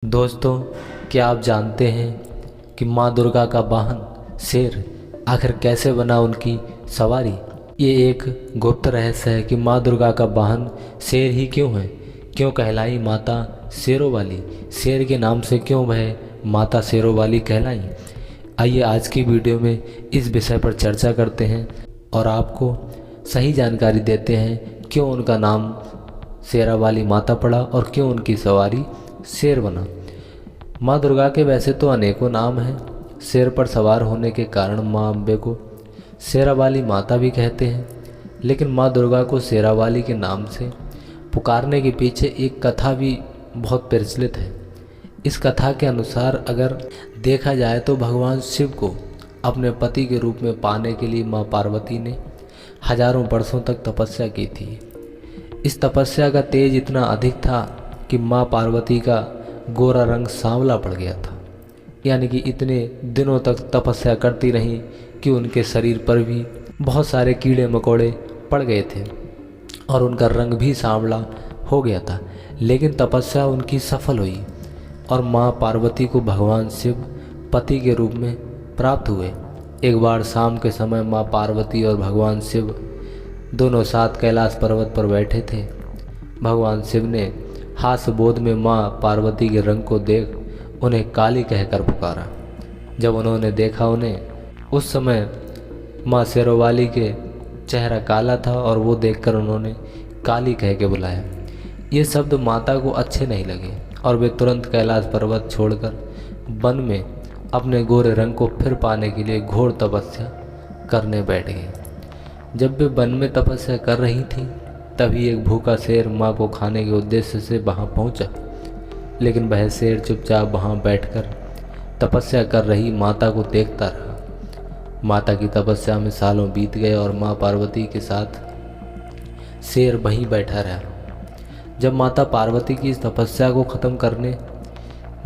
दोस्तों, क्या आप जानते हैं कि माँ दुर्गा का वाहन शेर आखिर कैसे बना उनकी सवारी? ये एक गुप्त रहस्य है कि माँ दुर्गा का वाहन शेर ही क्यों है। क्यों कहलाई माता शेरों वाली? शेर के नाम से क्यों वह माता शेरों वाली कहलाई? आइए आज की वीडियो में इस विषय पर चर्चा करते हैं और आपको सही जानकारी देते हैं क्यों उनका नाम शेरा वाली माता पड़ा और क्यों उनकी सवारी शेर बना। माँ दुर्गा के वैसे तो अनेकों नाम हैं। शेर पर सवार होने के कारण माँ अम्बे को शेरा वाली माता भी कहते हैं, लेकिन माँ दुर्गा को शेरा वाली के नाम से पुकारने के पीछे एक कथा भी बहुत प्रचलित है। इस कथा के अनुसार अगर देखा जाए तो भगवान शिव को अपने पति के रूप में पाने के लिए माँ पार्वती ने हजारों वर्षों तक तपस्या की थी। इस तपस्या का तेज इतना अधिक था कि माँ पार्वती का गोरा रंग सांवला पड़ गया था। यानी कि इतने दिनों तक तपस्या करती रहीं कि उनके शरीर पर भी बहुत सारे कीड़े मकोड़े पड़ गए थे और उनका रंग भी सांवला हो गया था। लेकिन तपस्या उनकी सफल हुई और माँ पार्वती को भगवान शिव पति के रूप में प्राप्त हुए। एक बार शाम के समय माँ पार्वती और भगवान शिव दोनों साथ कैलाश पर्वत पर बैठे थे। भगवान शिव ने हास्यबोध में माँ पार्वती के रंग को देख उन्हें काली कहकर पुकारा। जब उन्होंने देखा उस समय माँ शेरोवाली के चेहरा काला था और वो देखकर उन्होंने काली कह के बुलाया। ये शब्द माता को अच्छे नहीं लगे और वे तुरंत कैलाश पर्वत छोड़कर वन में अपने गोरे रंग को फिर पाने के लिए घोर तपस्या करने बैठ गए। जब वे वन में तपस्या कर रही थी तभी एक भूखा शेर माँ को खाने के उद्देश्य से वहाँ पहुँचा, लेकिन वह शेर चुपचाप वहाँ बैठकर तपस्या कर रही माता को देखता रहा। माता की तपस्या में सालों बीत गए और माँ पार्वती के साथ शेर वहीं बैठा रहा। जब माता पार्वती की इस तपस्या को ख़त्म करने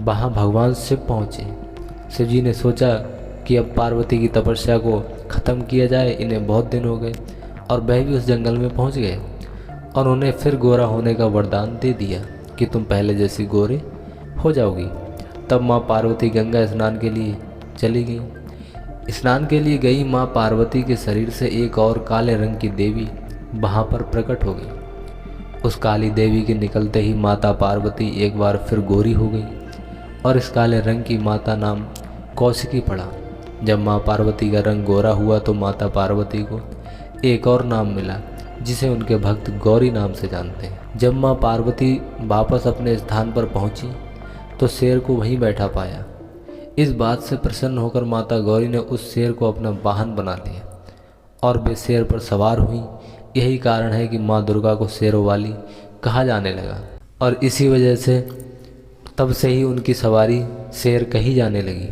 वहाँ भगवान शिव पहुँचे। शिव जी ने सोचा कि अब पार्वती की तपस्या को ख़त्म किया जाए, इन्हें बहुत दिन हो गए, और वह भी उस जंगल में पहुँच गए और उन्हें फिर गोरा होने का वरदान दे दिया कि तुम पहले जैसी गोरे हो जाओगी। तब माँ पार्वती गंगा स्नान के लिए चली गई। स्नान के लिए गई माँ पार्वती के शरीर से एक और काले रंग की देवी वहाँ पर प्रकट हो गई। उस काली देवी के निकलते ही माता पार्वती एक बार फिर गोरी हो गई और इस काले रंग की माता नाम कौशिकी पड़ा। जब माँ पार्वती का रंग गोरा हुआ तो माता पार्वती को एक और नाम मिला जिसे उनके भक्त गौरी नाम से जानते हैं। जब माँ पार्वती वापस अपने स्थान पर पहुंची तो शेर को वहीं बैठा पाया। इस बात से प्रसन्न होकर माता गौरी ने उस शेर को अपना वाहन बना लिया और वे शेर पर सवार हुई। यही कारण है कि माँ दुर्गा को शेरों वाली कहा जाने लगा और इसी वजह से तब से ही उनकी सवारी शेर कही जाने लगी।